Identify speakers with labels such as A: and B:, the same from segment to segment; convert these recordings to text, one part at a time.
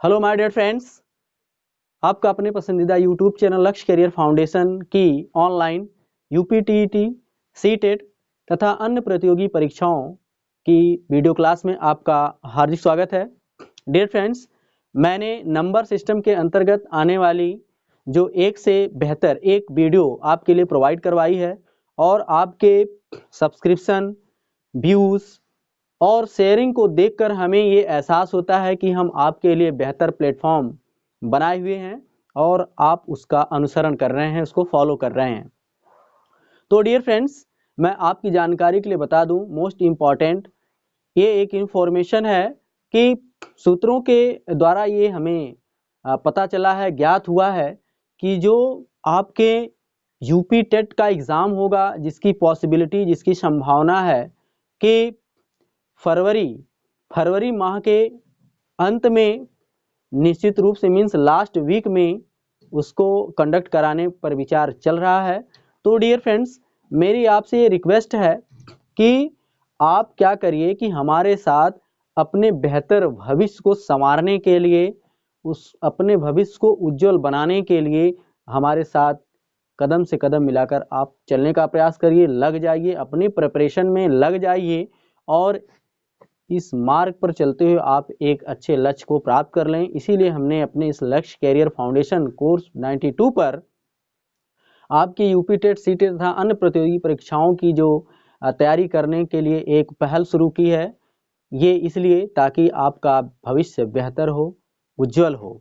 A: Hello my dear friends, आपका अपने पसंदीदा यूट्यूब चैनल लक्ष्य करियर फाउंडेशन की ऑनलाइन यूपीटीईटी, सीटेट तथा अन्य प्रतियोगी परीक्षाओं की वीडियो क्लास में आपका हार्दिक स्वागत है। डियर फ्रेंड्स, मैंने नंबर सिस्टम के अंतर्गत आने वाली जो एक से बेहतर एक वीडियो आपके लिए प्रोवाइड करवाई है और आपके सब्सक्रिप्शन, व्यूज़ और शेयरिंग को देखकर हमें ये एहसास होता है कि हम आपके लिए बेहतर प्लेटफॉर्म बनाए हुए हैं और आप उसका अनुसरण कर रहे हैं, उसको फॉलो कर रहे हैं। तो डियर फ्रेंड्स, मैं आपकी जानकारी के लिए बता दूं, मोस्ट इम्पॉर्टेंट ये एक इन्फॉर्मेशन है कि सूत्रों के द्वारा ये हमें पता चला है, ज्ञात हुआ है कि जो आपके यूपी टेट का एग्ज़ाम होगा, जिसकी पॉसिबिलिटी, जिसकी संभावना है कि फरवरी माह के अंत में निश्चित रूप से मीन्स लास्ट वीक में उसको कंडक्ट कराने पर विचार चल रहा है। तो डियर फ्रेंड्स, मेरी आपसे ये रिक्वेस्ट है कि आप क्या करिए कि हमारे साथ अपने बेहतर भविष्य को संवारने के लिए, उस अपने भविष्य को उज्जवल बनाने के लिए हमारे साथ कदम से कदम मिलाकर आप चलने का प्रयास करिए, लग जाइए, अपनी प्रिपरेशन में लग जाइए और इस मार्ग पर चलते हुए आप एक अच्छे लक्ष्य को प्राप्त कर लें। इसीलिए हमने अपने इस लक्ष्य कैरियर फाउंडेशन कोर्स 92 पर आपकी यूपी टेट, सीटेट तथा अन्य प्रतियोगी परीक्षाओं की जो तैयारी करने के लिए एक पहल शुरू की है। ये इसलिए ताकि आपका भविष्य बेहतर हो, उज्जवल हो।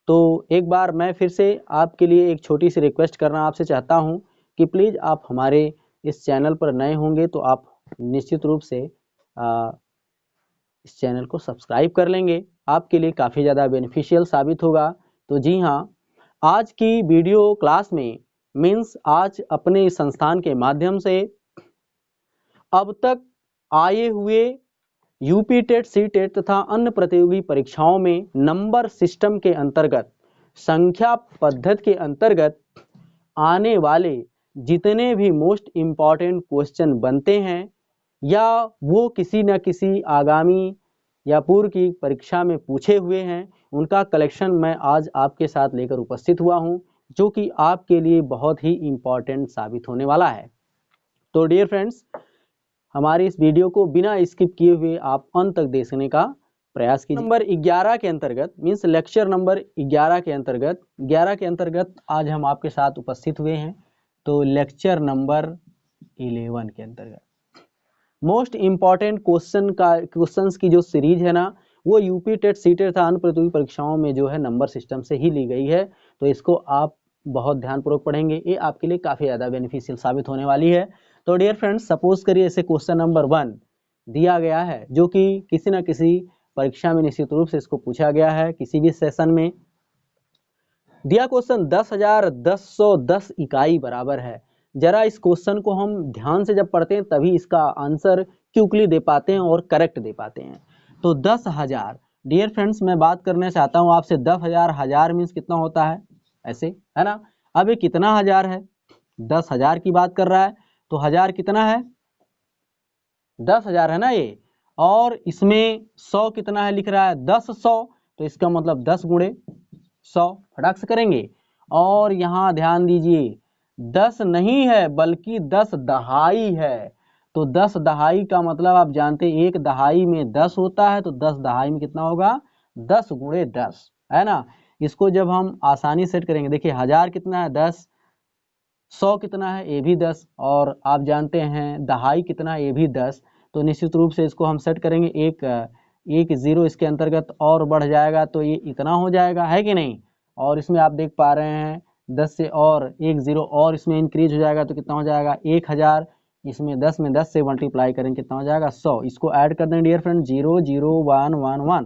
A: तो एक बार मैं फिर से आपके लिए एक छोटी सी रिक्वेस्ट करना आपसे चाहता हूँ कि प्लीज़ आप हमारे इस चैनल पर नए होंगे तो आप निश्चित रूप से इस चैनल को सब्सक्राइब कर लेंगे, आपके लिए काफ़ी ज़्यादा बेनिफिशियल साबित होगा। तो जी हाँ, आज की वीडियो क्लास में मीन्स आज अपने संस्थान के माध्यम से अब तक आए हुए यूपी टेट, सी टेट तथा अन्य प्रतियोगी परीक्षाओं में नंबर सिस्टम के अंतर्गत, संख्या पद्धति के अंतर्गत आने वाले जितने भी मोस्ट इम्पॉर्टेंट क्वेश्चन बनते हैं या वो किसी न किसी आगामी या पूर्व की परीक्षा में पूछे हुए हैं, उनका कलेक्शन मैं आज आपके साथ लेकर उपस्थित हुआ हूं, जो कि आपके लिए बहुत ही इम्पॉर्टेंट साबित होने वाला है। तो डियर फ्रेंड्स, हमारी इस वीडियो को बिना स्किप किए हुए आप अंत तक देखने का प्रयास कीजिए। नंबर 11 के अंतर्गत मीन्स लेक्चर नंबर 11 के अंतर्गत आज हम आपके साथ उपस्थित हुए हैं। तो लेक्चर नंबर 11 के अंतर्गत मोस्ट इम्पॉर्टेंट क्वेश्चंस की जो सीरीज है ना, वो यूपी टेट, सी टेट तथा अन्य प्रतियोगी परीक्षाओं में जो है नंबर सिस्टम से ही ली गई है। तो इसको आप बहुत ध्यानपूर्वक पढ़ेंगे, ये आपके लिए काफ़ी ज़्यादा बेनिफिशियल साबित होने वाली है। तो डियर फ्रेंड्स, सपोज करिए ऐसे क्वेश्चन नंबर 1 दिया गया है, जो कि किसी न किसी परीक्षा में निश्चित रूप से इसको पूछा गया है, किसी भी सेशन में दिया क्वेश्चन 10,1010 इकाई बराबर है। जरा इस क्वेश्चन को हम ध्यान से जब पढ़ते हैं तभी इसका आंसर क्विकली दे पाते हैं और करेक्ट दे पाते हैं। तो 10,000, डियर फ्रेंड्स, मैं बात करना चाहता हूं आपसे 10,000, हजार मीन्स कितना होता है, ऐसे है ना। अब ये कितना हजार है, 10,000 की बात कर रहा है, तो हजार कितना है, 10,000 है ना ये, और इसमें 100 कितना है, लिख रहा है 10,100, तो इसका मतलब 10 गुणे 100 फटाक से करेंगे। और यहाँ ध्यान दीजिए, 10 नहीं है बल्कि 10 दहाई है। तो 10 दहाई का मतलब आप जानते हैं, एक दहाई में 10 होता है, तो 10 दहाई में कितना होगा, 10 गुणे 10, है ना। इसको जब हम आसानी सेट करेंगे, देखिए हजार कितना है 10, 100 कितना है, ये भी 10, और आप जानते हैं दहाई कितना है, ये भी 10। तो निश्चित रूप से इसको हम सेट करेंगे, एक जीरो इसके अंतर्गत और बढ़ जाएगा, तो ये इतना हो जाएगा, है कि नहीं। और इसमें आप देख पा रहे हैं 10 से और एक जीरो और इसमें इंक्रीज हो जाएगा, तो कितना हो जाएगा 1,000। इसमें 10 में 10 से मल्टीप्लाई करेंगे, कितना हो जाएगा 100। इसको ऐड कर दें डियर फ्रेंड, 0 0 1 1 1।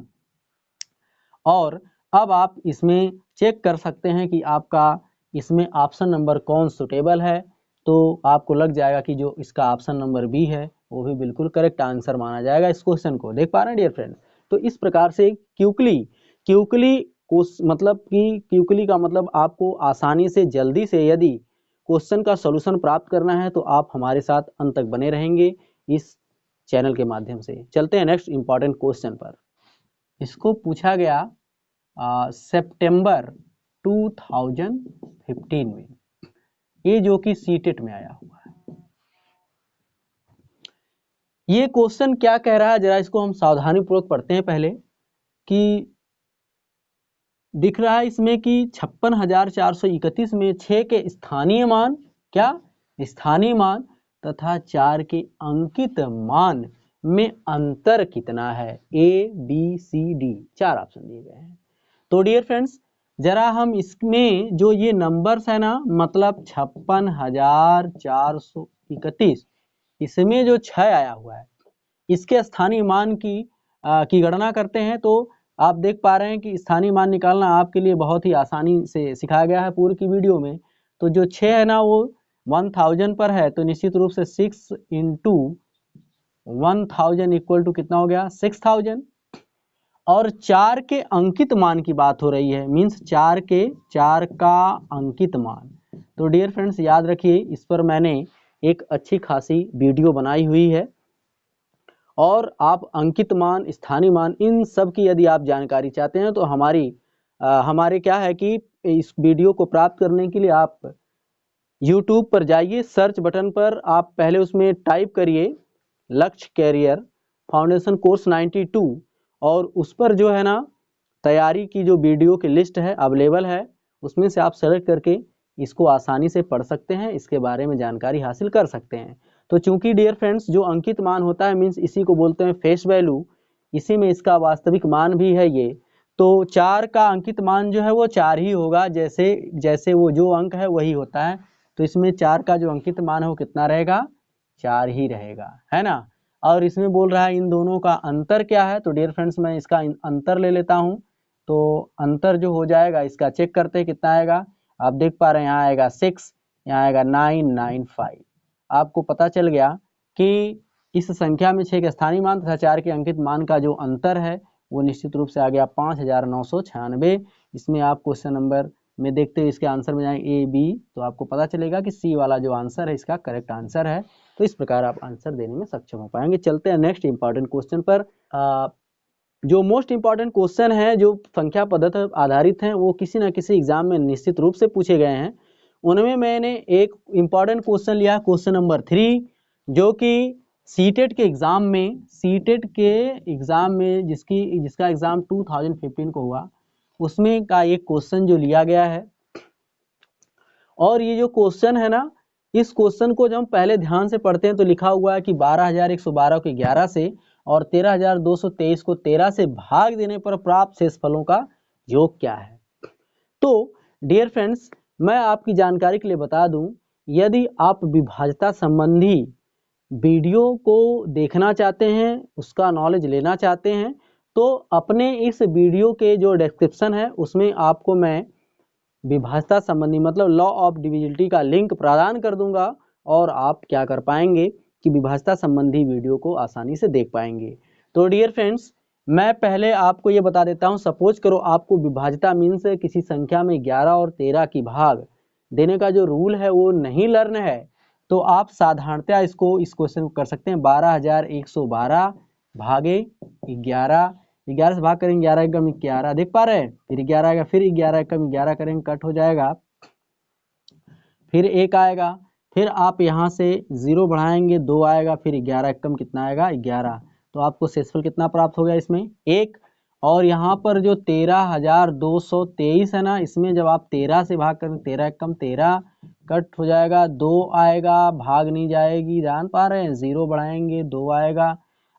A: और अब आप इसमें चेक कर सकते हैं कि आपका इसमें ऑप्शन नंबर कौन सुटेबल है। तो आपको लग जाएगा कि जो इसका ऑप्शन नंबर बी है वो भी बिल्कुल करेक्ट आंसर माना जाएगा इस क्वेश्चन को। देख पा रहे हैं डियर फ्रेंड्स। तो इस प्रकार से क्यूकली मतलब कि क्यूकली का मतलब आपको आसानी से, जल्दी से यदि क्वेश्चन का सॉल्यूशन प्राप्त करना है तो आप हमारे साथ अंत तक बने रहेंगे इस चैनल के माध्यम से। चलते हैं नेक्स्ट इंपॉर्टेंट क्वेश्चन पर। इसको पूछा गया सितंबर 2015 में, ये जो कि सीटेट में आया हुआ है। ये क्वेश्चन क्या कह रहा है, जरा इसको हम सावधानी पूर्वक पढ़ते हैं पहले। कि दिख रहा है इसमें कि 56,431 में 6 के स्थानीय मान, क्या स्थानीय मान, तथा 4 के अंकित मान में अंतर कितना है। A B C D 4 option दिए गए हैं। तो डियर फ्रेंड्स, जरा हम इसमें जो ये नंबर्स है ना, मतलब 56,431, इसमें जो 6 आया हुआ है, इसके स्थानीय मान की गणना करते हैं। तो आप देख पा रहे हैं कि स्थानीय मान निकालना आपके लिए बहुत ही आसानी से सिखाया गया है पूरी की वीडियो में। तो जो 6 है ना वो 1000 पर है, तो निश्चित रूप से 6 इंटू 1000 इक्वल टू कितना हो गया, 6000। और 4 के अंकित मान की बात हो रही है, मीन्स 4 का अंकित मान। तो डियर फ्रेंड्स याद रखिए, इस पर मैंने एक अच्छी खासी वीडियो बनाई हुई है, और आप अंकित मान, स्थानीय मान, इन सब की यदि आप जानकारी चाहते हैं तो हमारे क्या है कि इस वीडियो को प्राप्त करने के लिए आप YouTube पर जाइए, सर्च बटन पर आप पहले उसमें टाइप करिए लक्ष्य कैरियर फाउंडेशन कोर्स 92, और उस पर जो है ना तैयारी की जो वीडियो की लिस्ट है अवेलेबल है, उसमें से आप सेलेक्ट करके इसको आसानी से पढ़ सकते हैं, इसके बारे में जानकारी हासिल कर सकते हैं। तो चूंकि डियर फ्रेंड्स जो अंकित मान होता है, मीन्स इसी को बोलते हैं फेस वैल्यू, इसी में इसका वास्तविक मान भी है ये। तो 4 का अंकित मान जो है वो 4 ही होगा, जैसे वो जो अंक है वही होता है। तो इसमें 4 का जो अंकित मान है वो कितना रहेगा, 4 ही रहेगा, है ना। और इसमें बोल रहा है इन दोनों का अंतर क्या है। तो डियर फ्रेंड्स मैं इसका अंतर ले लेता हूँ। तो अंतर जो हो जाएगा इसका चेक करते हैं कितना आएगा। आप देख पा रहे हैं यहाँ आएगा 6, यहाँ आएगा 995। आपको पता चल गया कि इस संख्या में 6 के स्थानीय मान तथा 4 के अंकित मान का जो अंतर है वो निश्चित रूप से आ गया 5996। इसमें आप क्वेश्चन नंबर में देखते हुए इसके आंसर में जाएंगे ए बी, तो आपको पता चलेगा कि सी वाला जो आंसर है इसका करेक्ट आंसर है। तो इस प्रकार आप आंसर देने में सक्षम हो पाएंगे। चलते हैं नेक्स्ट इंपॉर्टेंट क्वेश्चन पर। जो मोस्ट इंपॉर्टेंट क्वेश्चन है जो संख्या पद्धति आधारित हैं, वो किसी न किसी एग्जाम में निश्चित रूप से पूछे गए हैं। उनमें मैंने एक इंपॉर्टेंट क्वेश्चन लिया, क्वेश्चन नंबर 3, जो कि सीटेट के एग्जाम में जिसका एग्जाम 2015 को हुआ, उसमें का एक क्वेश्चन जो लिया गया है। और ये जो क्वेश्चन है ना, इस क्वेश्चन को जब हम पहले ध्यान से पढ़ते हैं तो लिखा हुआ है कि 12,112 को 11 से और 13,223 को 13 से भाग देने पर प्राप्त शेषफलों का योग क्या है। तो डियर फ्रेंड्स मैं आपकी जानकारी के लिए बता दूं, यदि आप विभाज्यता संबंधी वीडियो को देखना चाहते हैं, उसका नॉलेज लेना चाहते हैं, तो अपने इस वीडियो के जो डिस्क्रिप्शन है उसमें आपको मैं विभाज्यता संबंधी मतलब लॉ ऑफ डिविजिबिलिटी का लिंक प्रदान कर दूंगा, और आप क्या कर पाएंगे कि विभाज्यता संबंधी वीडियो को आसानी से देख पाएंगे। तो डियर फ्रेंड्स मैं पहले आपको ये बता देता हूँ, सपोज करो आपको विभाज्यता मीन्स किसी संख्या में 11 और 13 की भाग देने का जो रूल है वो नहीं लर्न है, तो आप साधारणतया इस क्वेश्चन को कर सकते हैं। 12,112 भागे 11, 11 से भाग करेंगे 11 एकम 11, देख पा रहे हैं, फिर 11 आएगा, फिर 11 एकम 11 करेंगे, कट हो जाएगा, फिर 1 आएगा, फिर आप यहाँ से 0 बढ़ाएंगे 2 आएगा, फिर 11 एकम कितना आएगा 11। तो आपको शेषफल कितना प्राप्त हो गया इसमें 1। और यहाँ पर जो 13,223 है ना, इसमें जब आप 13 से भाग करें 13 एकम 13, कट हो जाएगा, 2 आएगा, भाग नहीं जाएगी, जान पा रहे हैं, 0 बढ़ाएंगे 2 आएगा,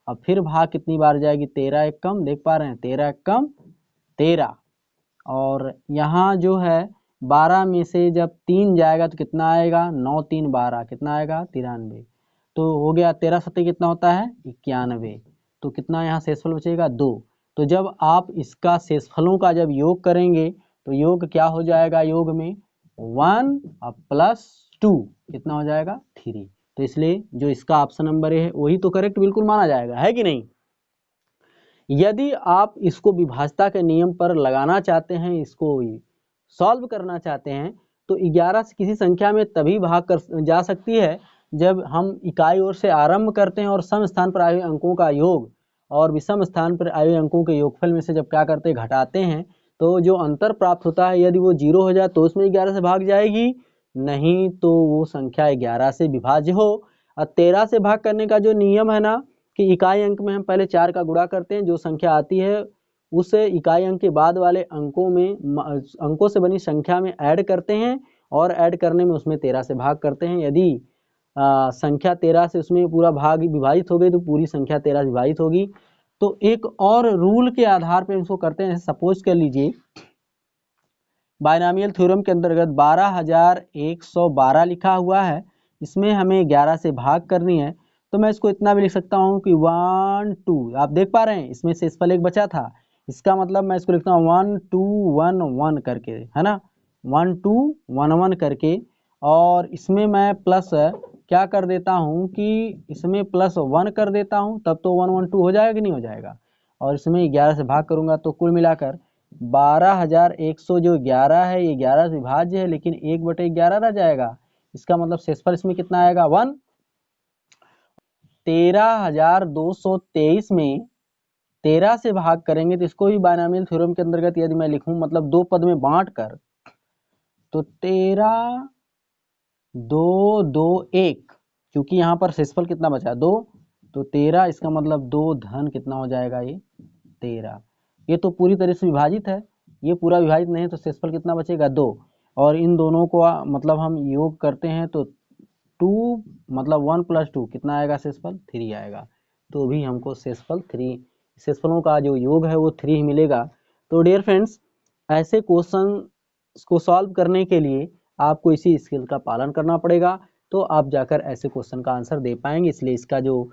A: अब फिर भाग कितनी बार जाएगी 13 एकम, देख पा रहे हैं 13 एकम 13। और यहाँ जो है 12 में से जब 3 जाएगा तो कितना आएगा, 9 3 12, कितना आएगा 93। तो हो गया 13 सत्ते कितना होता है 91। तो कितना यहाँ शेषफल बचेगा 2। तो जब आप इसका शेषफलों का जब योग करेंगे तो योग क्या हो जाएगा, योग में 1 प्लस 2 कितना हो जाएगा 3। तो इसलिए जो इसका ऑप्शन नंबर है वही तो करेक्ट बिल्कुल माना जाएगा, है कि नहीं। यदि आप इसको विभाज्यता के नियम पर लगाना चाहते हैं, इसको सॉल्व करना चाहते हैं, तो 11 से किसी संख्या में तभी भाग कर जा सकती है जब हम इकाई ओर से आरंभ करते हैं और सम स्थान पर आए हुए अंकों का योग और विषम स्थान पर आए हुए अंकों के योगफल में से जब क्या करते हैं घटाते हैं, तो जो अंतर प्राप्त होता है यदि वो 0 हो जाए तो उसमें 11 से भाग जाएगी, नहीं तो वो संख्या 11 से विभाज्य हो। और 13 से भाग करने का जो नियम है ना कि इकाई अंक में हम पहले 4 का गुणा करते हैं, जो संख्या आती है उसे इकाई अंक के बाद वाले अंकों में अंकों से बनी संख्या में ऐड करते हैं और ऐड करने में उसमें 13 से भाग करते हैं। यदि संख्या 13 से उसमें पूरा भाग विभाजित हो गई तो पूरी संख्या 13 से विभाजित होगी। तो एक और रूल के आधार पर इसको करते हैं। सपोज कर लीजिए बायनॉमियल थ्योरम के अंतर्गत 12,112 लिखा हुआ है, इसमें हमें 11 से भाग करनी है। तो मैं इसको इतना भी लिख सकता हूँ कि 1 2, आप देख पा रहे हैं इसमें शेषफल एक बचा था, इसका मतलब मैं इसको लिखता हूँ 1 2 1 1 करके, है ना, 1 2 1 1 करके। और इसमें मैं प्लस क्या कर देता हूँ कि इसमें +1 कर देता हूँ, तब तो 1 1 2 हो जाएगा कि नहीं हो जाएगा। और इसमें 11 से भाग करूँगा तो कुल मिलाकर 12,100 जो 11 है ये 11 से विभाज्य है, लेकिन 1/11 रह जाएगा। इसका मतलब शेषफल इसमें कितना आएगा 1। 13,223 में 13 से भाग करेंगे तो इसको भी बायनॉमियल थ्योरम के अंतर्गत यदि मैं लिखूं मतलब दो पद में बांट कर, तो 13 2 2 1, क्योंकि यहाँ पर शेषफल कितना बचा 2, तो 13, इसका मतलब 2 धन कितना हो जाएगा ये 13। ये तो पूरी तरह से विभाजित है, ये पूरा विभाजित नहीं है तो शेषफल कितना बचेगा 2। और इन दोनों को मतलब हम योग करते हैं तो 2 मतलब 1 + 2 कितना आएगा शेषफल 3 आएगा। तो भी हमको शेषफल 3, शेषफलों का जो योग है वो 3 ही मिलेगा। तो डियर फ्रेंड्स, ऐसे क्वेश्चन को सॉल्व करने के लिए आपको इसी स्किल का पालन करना पड़ेगा, तो आप जाकर ऐसे क्वेश्चन का आंसर दे पाएंगे। इसलिए इसका जो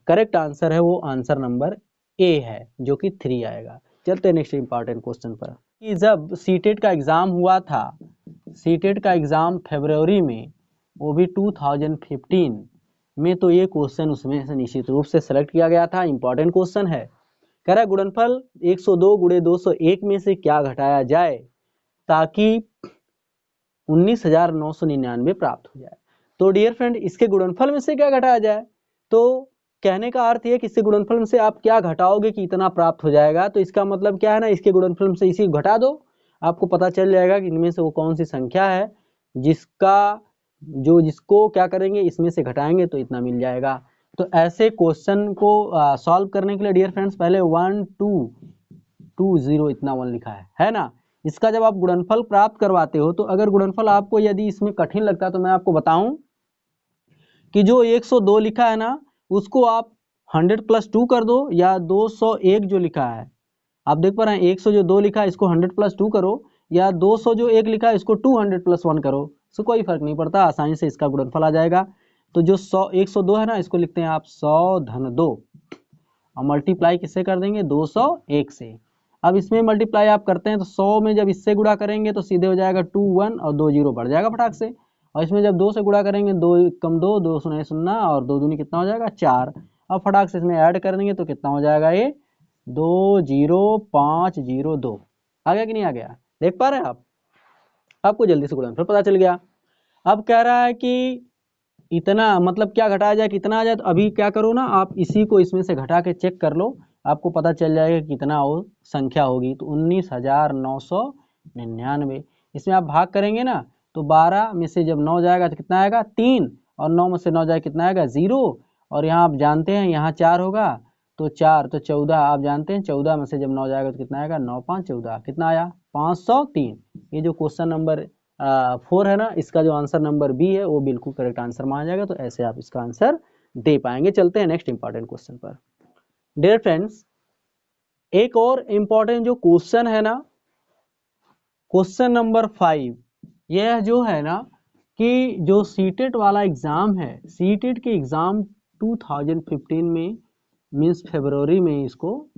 A: करेक्ट आंसर है वो आंसर नंबर ए है, जो कि 3 आएगा। चलते हैं नेक्स्ट इंपॉर्टेंट क्वेश्चन पर कि जब सीटेट का एग्जाम हुआ था, सीटेट का एग्जाम फरवरी में, वो भी 2015 में, तो ये क्वेश्चन उसमें से निश्चित रूप से सेलेक्ट किया गया था। इंपॉर्टेंट क्वेश्चन है। कह रहा है गुणनफल 102 गुणे 201 में से क्या घटाया जाए ताकि 19,999 प्राप्त हो जाए। तो डियर फ्रेंड, इसके गुणनफल में से क्या घटाया जाए, तो कहने का अर्थ ये कि इसके गुणनफल में से आप क्या घटाओगे कि इतना प्राप्त हो जाएगा। तो इसका मतलब क्या है ना, इसके गुणनफल में से इसी को घटा दो, आपको पता चल जाएगा कि इनमें से वो कौन सी संख्या है जिसको क्या करेंगे इसमें से घटाएंगे तो इतना मिल जाएगा। तो ऐसे क्वेश्चन को सॉल्व करने के लिए डियर फ्रेंड्स पहले 1 2 2 0 इतना 1 लिखा है ना। इसका जब आप गुणनफल प्राप्त करवाते हो तो अगर गुणनफल आपको यदि इसमें कठिन लगता है तो मैं आपको बताऊं कि जो 102 लिखा है ना उसको आप 100 + 2 कर दो, या 201 जो लिखा है आप देख पा रहे हैं 100 जो 2 लिखा है इसको 100 + 2 करो, या 200 जो 1 लिखा है इसको 200 + 1 करो, इससे कोई फर्क नहीं पड़ता, आसानी से इसका गुणनफल आ जाएगा। तो जो 102 है ना इसको लिखते हैं आप 100 धन 2 और मल्टीप्लाई किससे कर देंगे 201 से। अब इसमें मल्टीप्लाई आप करते हैं तो 100 में जब इससे गुणा करेंगे तो सीधे हो जाएगा 2 1 और 2 0 बढ़ जाएगा फटाक से। और इसमें जब 2 से गुणा करेंगे 2 कम 2 2 शून्य शून्य और 2 दूनी कितना हो जाएगा 4। अब फटाक से इसमें ऐड कर देंगे तो कितना हो जाएगा ये 2 0 5 0 2। आ गया कि नहीं आ गया, देख पा रहे हैं आप, आपको जल्दी से गुणनफल पता चल गया। अब कह रहा है कि इतना मतलब क्या घटाया जाए कितना आ जाए, तो अभी क्या करो ना आप इसी को इसमें से घटा के चेक कर लो, आपको पता चल जाएगा कितना वो संख्या होगी। तो 19,999 इसमें आप भाग करेंगे ना तो 12 में से जब 9 जाएगा तो कितना आएगा 3, और 9 में से 9 जाएगा कितना आएगा 0, और यहाँ आप जानते हैं यहाँ 4 होगा तो 4 तो 14, आप जानते हैं 14 में से जब 9 जाएगा तो कितना आएगा 9 5 14, कितना आया 503। ये जो क्वेश्चन नंबर 4 है ना इसका जो आंसर नंबर बी है वो बिल्कुल करेक्ट आंसर माना जाएगा। तो ऐसे आप इसका आंसर दे पाएंगे। चलते हैं नेक्स्ट इंपॉर्टेंट क्वेश्चन पर। डियर फ्रेंड्स, एक और इंपॉर्टेंट जो क्वेश्चन है ना, क्वेश्चन नंबर 5, यह जो है ना कि जो सीटेट वाला एग्जाम है, सीटेट के एग्जाम 2015 में मीन्स फरवरी में इसको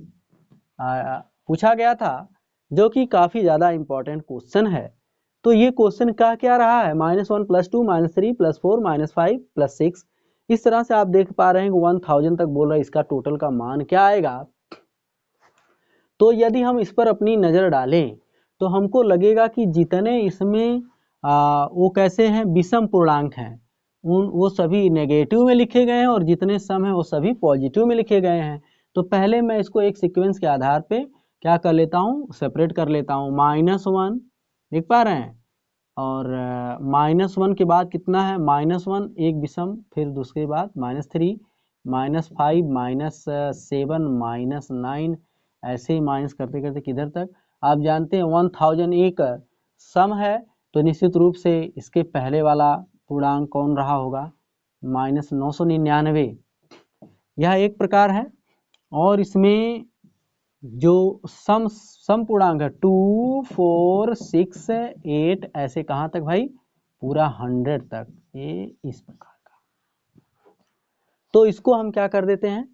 A: पूछा गया था, जो कि काफी ज्यादा इंपॉर्टेंट क्वेश्चन है। तो ये क्वेश्चन क्या रहा है -1 + 2 -3 + 4 -5 + 6, इस तरह से आप देख पा रहे हैं कि 1000 तक बोल रहा है, इसका टोटल का मान क्या आएगा। तो यदि हम इस पर अपनी नजर डालें तो हमको लगेगा कि जितने इसमें वो कैसे हैं विषम पूर्णांक हैं वो सभी नेगेटिव में लिखे गए हैं, और जितने सम हैं वो सभी पॉजिटिव में लिखे गए हैं। तो पहले मैं इसको एक सीक्वेंस के आधार पे क्या कर लेता हूँ, सेपरेट कर लेता हूँ। -1 देख पा रहे हैं, और -1 के बाद कितना है, -1 एक विषम, फिर दूसरे बाद -3, -5, -7, -9, ऐसे ही माइनस करते करते किधर तक। आप जानते हैं 1000 एक सम है, तो निश्चित रूप से इसके पहले वाला पूर्णांक कौन रहा होगा, -999। यह एक प्रकार है। और इसमें जो सम पूर्णांक है 2, 4, 6, 8, ऐसे कहाँ तक भाई, पूरा 100 तक, ये इस प्रकार का। तो इसको हम क्या कर देते हैं,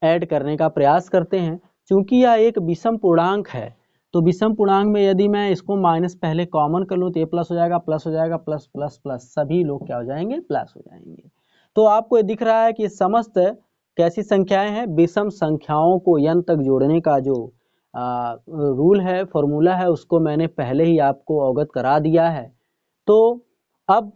A: ऐड करने का प्रयास करते हैं। चूंकि यह एक विषम पूर्णांक है, तो विषम पूर्णांक में यदि मैं इसको माइनस पहले कॉमन कर लूँ तो ये प्लस हो जाएगा, प्लस हो जाएगा, प्लस प्लस प्लस, सभी लोग क्या हो जाएंगे, प्लस हो जाएंगे। तो आपको ये दिख रहा है कि समस्त कैसी संख्याएं हैं, विषम संख्याओं को n तक जोड़ने का जो रूल है, फॉर्मूला है, उसको मैंने पहले ही आपको अवगत करा दिया है। तो अब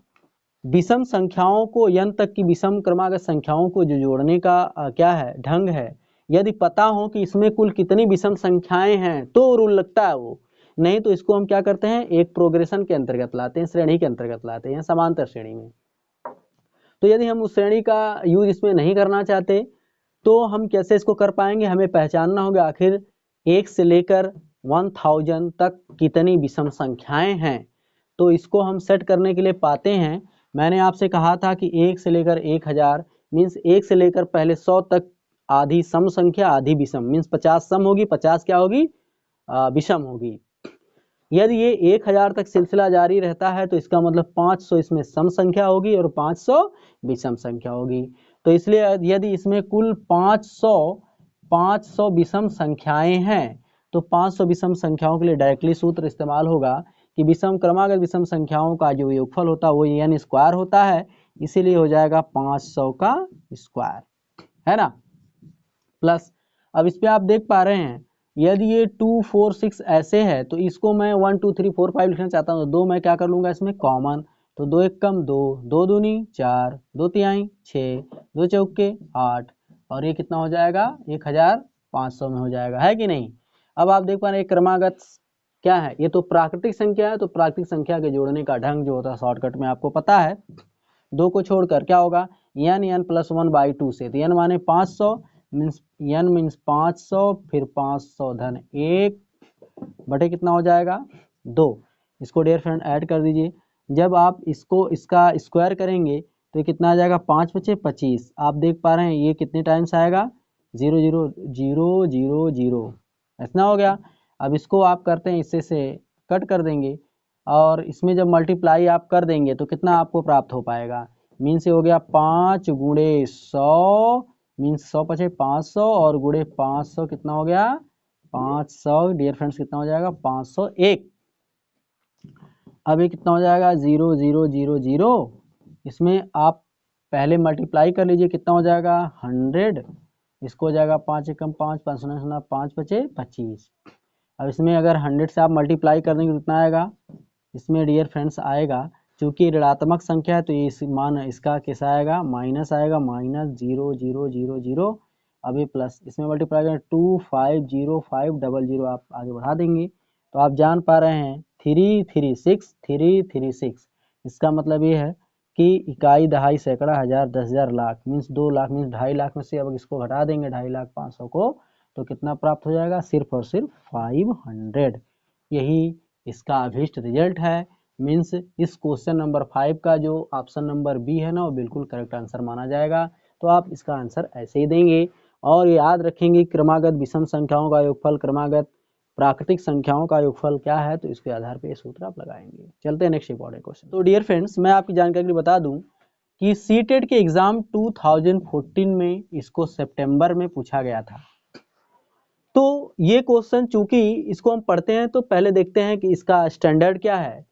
A: विषम संख्याओं को n तक की विषम क्रमागत संख्याओं को जो जोड़ने का क्या है, ढंग है, यदि पता हो कि इसमें कुल कितनी विषम संख्याएं हैं तो रूल लगता है वो, नहीं तो इसको हम क्या करते हैं, एक प्रोग्रेशन के अंतर्गत लाते हैं, श्रेणी के अंतर्गत लाते हैं, समांतर श्रेणी में। तो यदि हम उस श्रेणी का यूज इसमें नहीं करना चाहते तो हम कैसे इसको कर पाएंगे, हमें पहचानना होगा आखिर 1 से लेकर 1000 तक कितनी विषम संख्याएं हैं। तो इसको हम सेट करने के लिए पाते हैं, मैंने आपसे कहा था कि 1 से लेकर 1000 मीन्स 1 से लेकर पहले 100 तक आधी सम संख्या, आधी विषम, मीन्स 50 सम होगी, 50 क्या होगी, विषम होगी। यदि ये 1000 तक सिलसिला जारी रहता है तो इसका मतलब 500 इसमें सम संख्या होगी और 500 विषम संख्या होगी। तो इसलिए यदि इसमें कुल 500 विषम संख्याएं हैं तो 500 विषम संख्याओं के लिए डायरेक्टली सूत्र इस्तेमाल होगा कि विषम क्रमागत विषम संख्याओं का जो योगफल होता है वो n स्क्वायर होता है, इसीलिए हो जाएगा 500 का स्क्वायर, है ना, प्लस। अब इस पे आप देख पा रहे हैं यदि ये 2, 4, 6 ऐसे है तो इसको मैं 1, 2, 3, 4, 5 लिखना चाहता हूँ तो 2 मैं क्या कर लूंगा इसमें कॉमन, तो 2 एक कम 2, 2 दूनी 4, 2 तिहाई 6, 2 चौके 8, और ये कितना हो जाएगा 1500 में हो जाएगा, है कि नहीं। अब आप देख पा रहे हैं क्रमागत क्या है, ये तो प्राकृतिक संख्या है, तो प्राकृतिक संख्या के जोड़ने का ढंग जो होता है शॉर्टकट में आपको पता है, 2 को छोड़कर क्या होगा, n प्लस 1/2 से, तो n माने 500 मीन्स n मीन्स 500, फिर 500 धन 1 बटे कितना हो जाएगा 2। इसको डियर फ्रेंड ऐड कर दीजिए। जब आप इसका स्क्वायर करेंगे तो ये कितना आ जाएगा, 5 बचे 25। आप देख पा रहे हैं ये कितने टाइम्स आएगा, 0 0 0 0 0, ऐसा हो गया। अब इसको आप करते हैं, इससे से कट कर देंगे और इसमें जब मल्टीप्लाई आप कर देंगे तो कितना आपको प्राप्त हो पाएगा, मीन्स हो गया 5 गुणे 100 मीन्स 100 पचे 500 और गुणे 500 कितना हो गया 500, डियर फ्रेंड्स कितना हो जाएगा 501। अब ये कितना हो जाएगा 0 0 0 0, इसमें आप पहले मल्टीप्लाई कर लीजिए, कितना हो जाएगा 100, इसको हो जाएगा 5 एकम 5, 5 शून्य 5 बचे 25। अब इसमें अगर 100 से आप मल्टीप्लाई कर देंगे तो कितना आएगा, इसमें डियर फ्रेंड्स आएगा, चूंकि ऋणात्मक संख्या है तो ये इस मान इसका कैसा आएगा, माइनस आएगा, -0 0 0 0, अभी प्लस, इसमें मल्टीप्लाई करें 2505000, आप आगे बढ़ा देंगे तो आप जान पा रहे हैं 336 336, इसका मतलब ये है कि इकाई, दहाई, सैकड़ा, हजार, 10,000, लाख, मीन्स 2 लाख, मीन्स 2.5 लाख में से अब इसको घटा देंगे 2,50,500 को, तो कितना प्राप्त हो जाएगा, सिर्फ और सिर्फ 500। यही इसका अभीष्ट रिजल्ट है। मीन्स इस क्वेश्चन नंबर 5 का जो ऑप्शन नंबर बी है ना वो बिल्कुल करेक्ट आंसर माना जाएगा। तो आप इसका आंसर ऐसे ही देंगे और याद रखेंगे क्रमागत विषम संख्याओं का योगफल क्रमागत प्राकृतिक संख्याओं का योगफल क्या है, तो इसके आधार पर सूत्र आप लगाएंगे। चलते हैं नेक्स्ट इंपॉर्टेंट क्वेश्चन। तो डियर फ्रेंड्स, मैं आपकी जानकारी के लिए बता दूं कि सीटेट के एग्जाम 2014 में इसको सितंबर में पूछा गया था। तो ये क्वेश्चन चूंकि इसको हम पढ़ते हैं तो पहले देखते हैं कि इसका स्टैंडर्ड क्या है।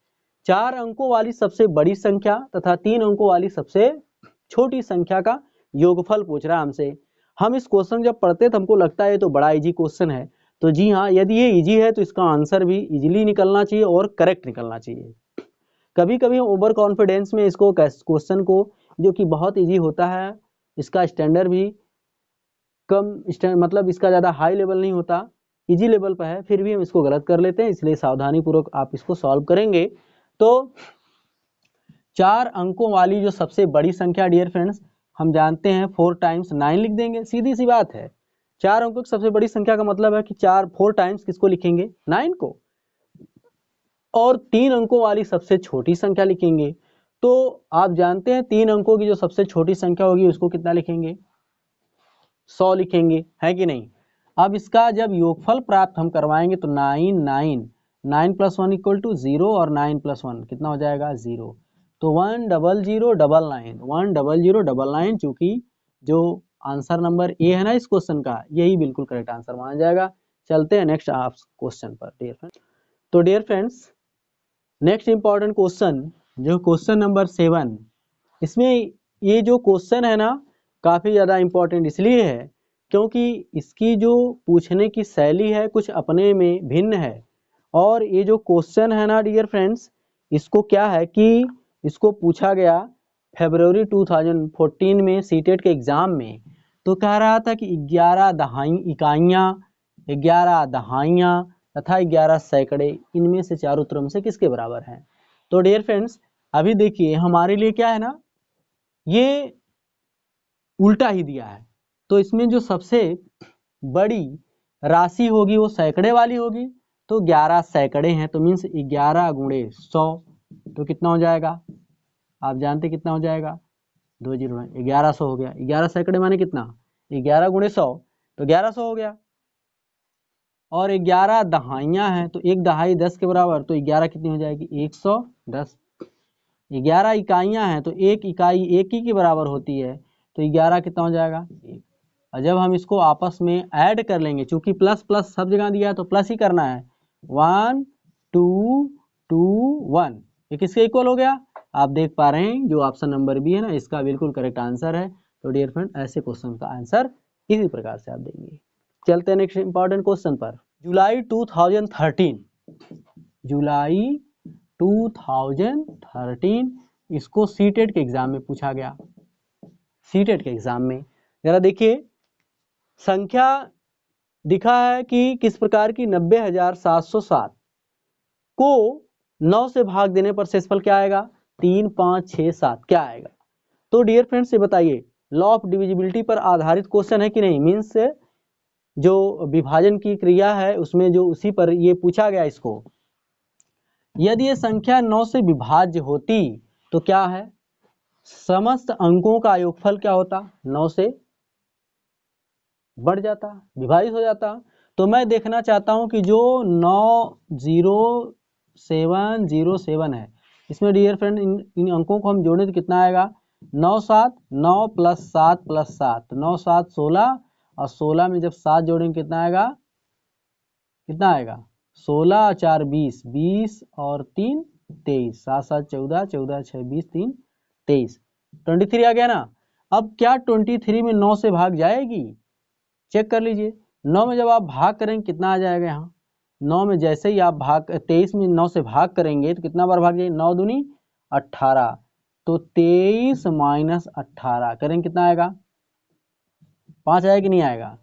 A: 4 अंकों वाली सबसे बड़ी संख्या तथा 3 अंकों वाली सबसे छोटी संख्या का योगफल पूछ रहा है हमसे। हम इस क्वेश्चन जब पढ़ते हैं तो हमको लगता है ये तो बड़ा इजी क्वेश्चन है, तो जी हाँ, यदि ये इजी है तो इसका आंसर भी इजीली निकलना चाहिए और करेक्ट निकलना चाहिए। कभी कभी ओवर कॉन्फिडेंस में इसको क्वेश्चन को, जो कि बहुत इजी होता है, इसका स्टैंडर्ड भी कम मतलब इसका ज़्यादा हाई लेवल नहीं होता, इजी लेवल पर है, फिर भी हम इसको गलत कर लेते हैं, इसलिए सावधानी पूर्वक आप इसको सॉल्व करेंगे। तो 4 अंकों वाली जो सबसे बड़ी संख्या डियर फ्रेंड्स, हम जानते हैं 4 टाइम्स 9 लिख देंगे, सीधी सी बात है। 4 अंकों की सबसे बड़ी संख्या का मतलब है कि 4 टाइम्स किसको लिखेंगे, 9 को। और 3 अंकों वाली सबसे छोटी संख्या लिखेंगे, तो आप जानते हैं 3 अंकों की जो सबसे छोटी संख्या होगी उसको कितना लिखेंगे, 100 लिखेंगे, है कि नहीं। अब इसका जब योगफल प्राप्त हम करवाएंगे तो 9 + 1 = 0 और 9 + 1 कितना हो जाएगा, 0। तो 10099 चूंकि जो आंसर नंबर ए है ना इस क्वेश्चन का, यही बिल्कुल करेक्ट आंसर माना जाएगा। चलते हैं नेक्स्ट आप क्वेश्चन पर डियर फ्रेंड्स। तो dear friends next important question जो क्वेश्चन नंबर 7, इसमें ये जो क्वेश्चन है ना काफ़ी ज़्यादा इम्पोर्टेंट इसलिए है क्योंकि इसकी जो पूछने की शैली है कुछ अपने में भिन्न है। और ये जो क्वेश्चन है ना डियर फ्रेंड्स, इसको क्या है कि इसको पूछा गया फरवरी 2014 में सीटेट के एग्ज़ाम में। तो कह रहा था कि 11 इकाइयाँ, 11 दहाइयाँ तथा 11 सैकड़े इनमें से चारों क्रम से किसके बराबर हैं। तो डियर फ्रेंड्स अभी देखिए हमारे लिए क्या है ना, ये उल्टा ही दिया है। तो इसमें जो सबसे बड़ी राशि होगी वो सैकड़े वाली होगी, तो 11 सैकड़े हैं, तो मीन्स 11 × 100 तो कितना हो जाएगा, आप जानते कितना हो जाएगा, 2 0 1100 हो गया। 11 सैकड़े माने कितना, 11 × 100 तो 1100 हो गया। और 11 दहाइयाँ हैं तो एक दहाई 10 के बराबर, तो 11 कितनी हो जाएगी, 110। 11 इकाइयाँ हैं तो एक इकाई 1 ही के बराबर होती है, तो 11 कितना हो जाएगा, 1। और जब हम इसको आपस में ऐड कर लेंगे, चूंकि प्लस प्लस सब जगह दिया है तो प्लस ही करना है, 1 2 2 1 ये किसके इक्वल हो गया, आप देख पा रहे हैं जो ऑप्शन नंबर बी है ना इसका बिल्कुल करेक्ट आंसर है। तो डियर फ्रेंड ऐसे क्वेश्चन का आंसर इसी प्रकार से आप देंगे। चलते हैं नेक्स्ट इंपॉर्टेंट क्वेश्चन पर। जुलाई 2013 इसको सीटेट के एग्जाम में पूछा गया। सीटेट के एग्जाम में जरा देखिए संख्या दिखा है कि किस प्रकार की 90,707 को 9 से भाग देने पर शेषफल क्या आएगा, 3 5 6 7 क्या आएगा। तो डियर फ्रेंड्स ये बताइए लॉ ऑफ डिविजिबिलिटी पर आधारित क्वेश्चन है कि नहीं, मीन्स जो विभाजन की क्रिया है उसमें जो उसी पर ये पूछा गया इसको। यदि ये संख्या 9 से विभाज्य होती तो क्या है, समस्त अंकों का योगफल क्या होता, 9 से बढ़ जाता, विभाजित हो जाता। तो मैं देखना चाहता हूं कि जो 90707 है इसमें डियर फ्रेंड इन अंकों को हम जोड़ें तो कितना आएगा, 9 7 9 + 7 + 7 9 7 16 और 16 में जब 7 जोड़ेंगे कितना आएगा, 16 और 4 20 20 और 3 23 7 7 14 14 6 20 3 23 23 आ गया ना। अब क्या 23 में 9 से भाग जाएगी, चेक कर लीजिए। 9 में जब आप भाग करेंगे कितना आ जाएगा, यहाँ 9 में जैसे ही आप भाग 23 में 9 से भाग करेंगे तो कितना बार भाग जाएगी, 9 दूनी 18 तो 23 - 18 करेंगे कितना आएगा, 5 आएगा कि नहीं आएगा।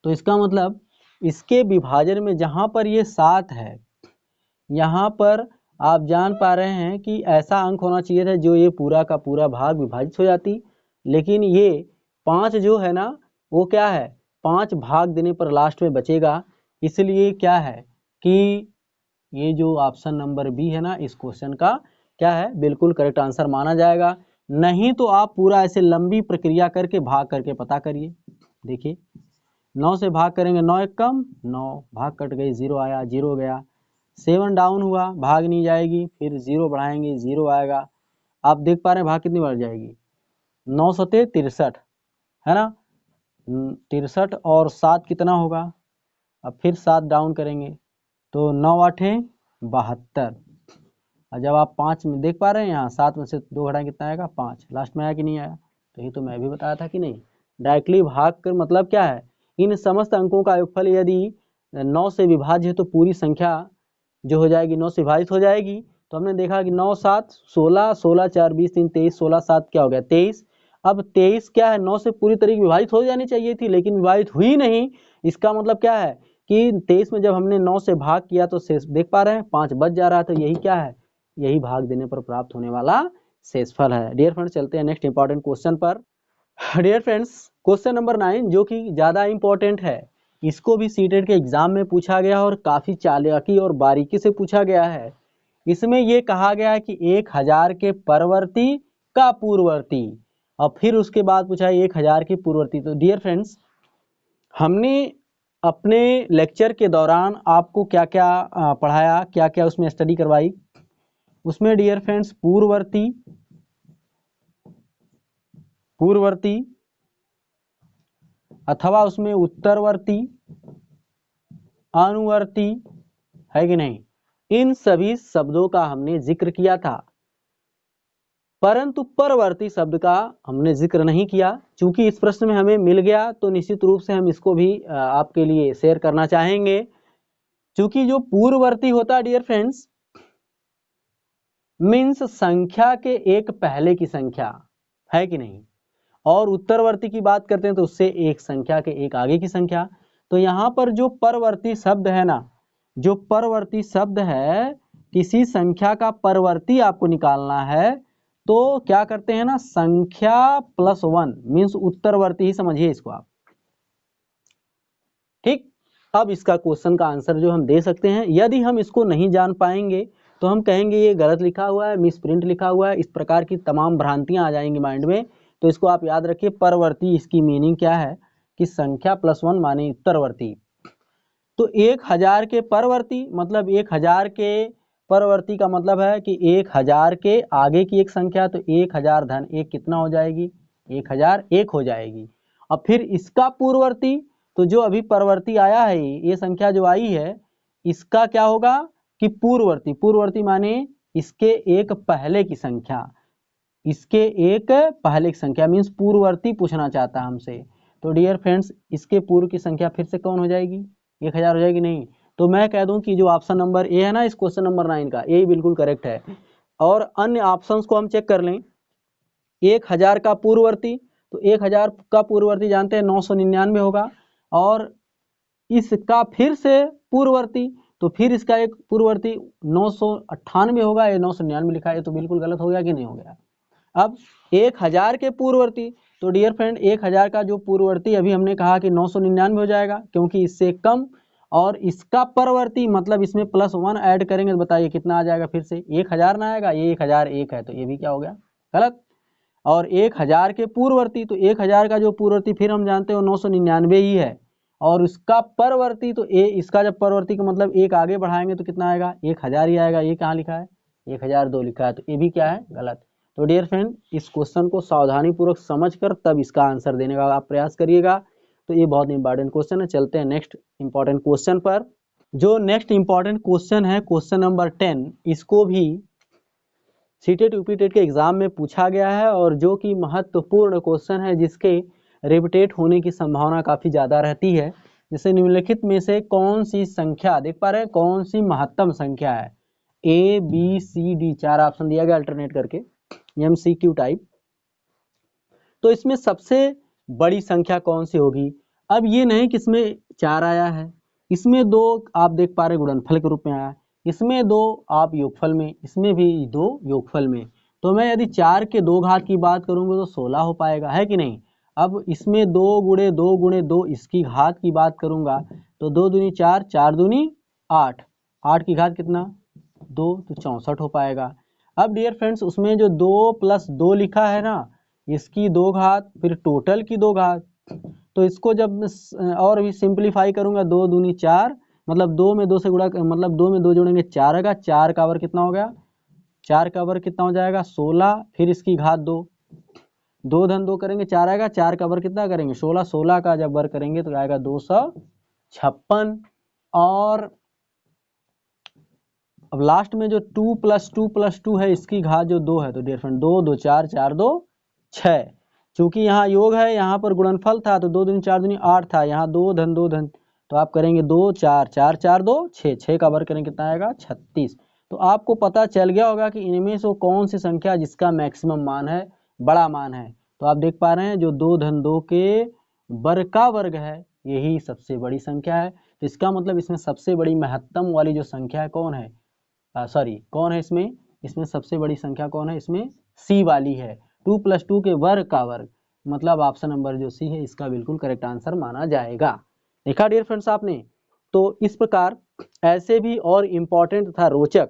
A: तो इसका मतलब इसके विभाजन में जहाँ पर ये 7 है यहाँ पर आप जान पा रहे हैं कि ऐसा अंक होना चाहिए था जो ये पूरा का पूरा भाग विभाजित हो जाती, लेकिन ये 5 जो है ना वो क्या है, 5 भाग देने पर लास्ट में बचेगा। इसलिए क्या है कि ये जो ऑप्शन नंबर बी है ना इस क्वेश्चन का क्या है, बिल्कुल करेक्ट आंसर माना जाएगा। नहीं तो आप पूरा ऐसे लंबी प्रक्रिया करके भाग करके पता करिए। देखिए 9 से भाग करेंगे, 9 एक कम 9 भाग कट गई, 0 आया, 0 गया, 7 डाउन हुआ, भाग नहीं जाएगी, फिर 0 बढ़ाएंगे 0 आएगा। आप देख पा रहे हैं भाग कितनी बढ़ जाएगी, 9 सते 63 है ना, 63 और 7 कितना होगा, अब फिर 7 डाउन करेंगे तो 9 8 72। और जब आप 5 में देख पा रहे हैं यहाँ 7 में से 2 घटाएं कितना आएगा, 5 लास्ट में आया कि नहीं आया। तो ये तो मैं भी बताया था कि नहीं, डायरेक्टली भाग कर मतलब क्या है, इन समस्त अंकों का योगफल यदि 9 से विभाज्य है तो पूरी संख्या जो हो जाएगी 9 से विभाजित हो जाएगी। तो हमने देखा कि 9 7 16 16 4 20 3 23 16 7 क्या हो गया 23। अब 23 क्या है 9 से पूरी तरीके विभाजित हो जानी चाहिए थी लेकिन विभाजित हुई नहीं। इसका मतलब क्या है कि 23 में जब हमने 9 से भाग किया तो शेष देख पा रहे हैं 5 बच जा रहा है, तो यही क्या है, यही भाग देने पर प्राप्त होने वाला शेषफल है। डियर फ्रेंड्स, चलते हैं नेक्स्ट इंपॉर्टेंट क्वेश्चन पर। डियर फ्रेंड्स, क्वेश्चन नंबर 9 जो कि ज़्यादा इंपॉर्टेंट है, इसको भी सीटेट के एग्जाम में पूछा गया और काफ़ी चालाकी और बारीकी से पूछा गया है। इसमें ये कहा गया है कि 1000 के परवर्ती का पूर्ववर्ती, और फिर उसके बाद पूछा है 1000 के पूर्ववर्ती। तो डियर फ्रेंड्स, हमने अपने लेक्चर के दौरान आपको क्या क्या पढ़ाया, क्या क्या उसमें स्टडी करवाई, उसमें डियर फ्रेंड्स पूर्ववर्ती अथवा उसमें उत्तरवर्ती, अनुवर्ती, है कि नहीं, इन सभी शब्दों का हमने जिक्र किया था, परंतु परवर्ती शब्द का हमने जिक्र नहीं किया। चूंकि इस प्रश्न में हमें मिल गया तो निश्चित रूप से हम इसको भी आपके लिए शेयर करना चाहेंगे। चूंकि जो पूर्ववर्ती होता है डियर फ्रेंड्स, मीन्स संख्या के एक पहले की संख्या, है कि नहीं, और उत्तरवर्ती की बात करते हैं तो उससे एक संख्या के एक आगे की संख्या। तो यहाँ पर जो परवर्ती शब्द है ना, जो परवर्ती शब्द है, किसी संख्या का परवर्ती आपको निकालना है तो क्या करते हैं ना, संख्या +1 मीन्स उत्तरवर्ती ही समझिए इसको आप। ठीक, अब इसका क्वेश्चन का आंसर जो हम दे सकते हैं, यदि हम इसको नहीं जान पाएंगे तो हम कहेंगे ये गलत लिखा हुआ है, मिस प्रिंट लिखा हुआ है, इस प्रकार की तमाम भ्रांतियां आ जाएंगी माइंड में। तो इसको आप याद रखिए, परवर्ती इसकी मीनिंग क्या है कि संख्या +1 माने उत्तरवर्ती। तो 1000 के परवर्ती मतलब 1000 के परवर्ती का मतलब है कि 1000 के आगे की एक संख्या, तो 1000 धन 1 कितना हो जाएगी, 1001 हो जाएगी। और फिर इसका पूर्ववर्ती, तो जो अभी परवर्ती आया है, ये संख्या जो आई है, इसका क्या होगा कि पूर्ववर्ती, पूर्ववर्ती माने इसके एक पहले की संख्या, इसके एक पहले की संख्या मीन्स पूर्ववर्ती पूछना चाहता है हमसे। तो डियर फ्रेंड्स, इसके पूर्व की संख्या फिर से कौन हो जाएगी, 1000 हो जाएगी, नहीं। तो मैं कह दूं कि जो ऑप्शन नंबर ए है ना इस क्वेश्चन नंबर 9 का, ये बिल्कुल करेक्ट है। और अन्य ऑप्शंस को हम चेक कर लें। 1000 का पूर्ववर्ती, तो 1000 का पूर्ववर्ती जानते हैं 999 होगा, और इसका फिर से पूर्ववर्ती, तो फिर इसका एक पूर्ववर्ती 998 होगा, ये 999 लिखा है, तो बिल्कुल गलत हो गया कि नहीं हो गया। अब 1000 के पूर्ववर्ती, तो डियर फ्रेंड 1000 का जो पूर्ववर्ती अभी हमने कहा कि 999 हो जाएगा, क्योंकि इससे कम, और इसका परवर्ती मतलब इसमें +1 ऐड करेंगे तो बताइए कितना आ जाएगा, फिर से 1000 ना आएगा, ये 1001 है, तो ये भी क्या हो गया, गलत। और 1000 के पूर्ववर्ती, तो 1000 का जो पूर्ववर्ती फिर हम जानते हो 999 ही है, और उसका परवर्ती, तो इसका जब परवर्ती का मतलब एक आगे बढ़ाएंगे तो कितना आएगा, 1000 ही आएगा। ये कहाँ लिखा है, 1002 लिखा है, तो ये भी क्या है, गलत। तो डियर फ्रेंड, इस क्वेश्चन को सावधानी पूर्वक समझकर तब इसका आंसर देने का आप प्रयास करिएगा। तो ये बहुत इंपॉर्टेंट क्वेश्चन है। चलते हैं नेक्स्ट इंपॉर्टेंट क्वेश्चन पर। जो नेक्स्ट इंपॉर्टेंट क्वेश्चन है, क्वेश्चन नंबर 10, इसको भी सीटेट यूपीटेट के एग्जाम में पूछा गया है, और जो कि महत्वपूर्ण क्वेश्चन है, जिसके रिपीटेट होने की संभावना काफ़ी ज़्यादा रहती है। जैसे निम्नलिखित में से कौन सी संख्या, देख पा रहे हैं, कौन सी महत्तम संख्या है, A B C D 4 option दिया गया अल्टरनेट करके, MCQ टाइप। तो इसमें सबसे बड़ी संख्या कौन सी होगी। अब ये नहीं कि इसमें 4 आया है, इसमें 2 आप देख पा रहे गुणनफल के रूप में आया, इसमें 2 आप योगफल में, इसमें भी 2 योगफल में। तो मैं यदि 4 के 2 घात की बात करूंगा तो 16 हो पाएगा, है कि नहीं। अब इसमें 2 गुणे 2 गुणे 2 इसकी घात की बात करूंगा तो 2 दूनी 4, 4 दूनी 8, 8 की घात कितना 2, तो 64 हो पाएगा। अब डियर फ्रेंड्स, उसमें जो 2 + 2 लिखा है ना, इसकी 2 घात फिर टोटल की 2 घात, तो इसको जब और भी सिंप्लीफाई करूंगा, 2 दूनी 4, मतलब 2 में 2 से गुणा, मतलब 2 में 2 जोड़ेंगे 4 आएगा, 4 का वर्ग कितना हो गया, 4 का वर्ग कितना हो जाएगा 16, फिर इसकी घात 2, 2 धन 2 करेंगे 4 आएगा, 4 का वर्ग कितना करेंगे 16, 16 का जब वर्ग करेंगे तो आएगा 256। और अब लास्ट में जो 2 + 2 + 2 है, इसकी घात जो 2 है, तो डियर फ्रेंड 2 2 4 4 2 6, चूंकि यहाँ योग है, यहाँ पर गुणनफल था, तो 2 दूनी 4 दूनी 8 था, यहाँ 2 धन 2 धन, तो आप करेंगे 2 4 4 4 2 6, 6 का वर्ग करेंगे कितना आएगा 36। तो आपको पता चल गया होगा कि इनमें से कौन सी संख्या जिसका मैक्सिमम मान है, बड़ा मान है। तो आप देख पा रहे हैं जो 2 धन 2 के वर्ग का वर्ग है, यही सबसे बड़ी संख्या है। तो इसका मतलब इसमें सबसे बड़ी महत्तम वाली जो संख्या है कौन है, कौन है इसमें सबसे बड़ी संख्या कौन है, इसमें सी वाली है, 2 + 2 के वर्ग का वर्ग, मतलब ऑप्शन नंबर जो सी है इसका बिल्कुल करेक्ट आंसर माना जाएगा। देखा डियर फ्रेंड्स आपने। तो इस प्रकार ऐसे भी और इम्पोर्टेंट तथा रोचक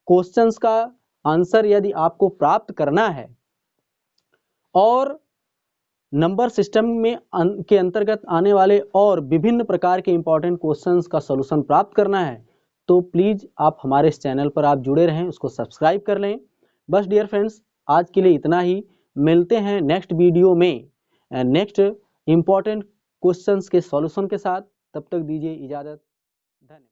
A: क्वेश्चंस का आंसर यदि आपको प्राप्त करना है और नंबर सिस्टम में के अंतर्गत आने वाले और विभिन्न प्रकार के इंपॉर्टेंट क्वेश्चंस का सॉल्यूशन प्राप्त करना है तो प्लीज़ आप हमारे इस चैनल पर आप जुड़े रहें, उसको सब्सक्राइब कर लें। बस डियर फ्रेंड्स आज के लिए इतना ही, मिलते हैं नेक्स्ट वीडियो में नेक्स्ट इंपॉर्टेंट क्वेश्चंस के सॉल्यूशन के साथ। तब तक दीजिए इजाज़त, धन्यवाद।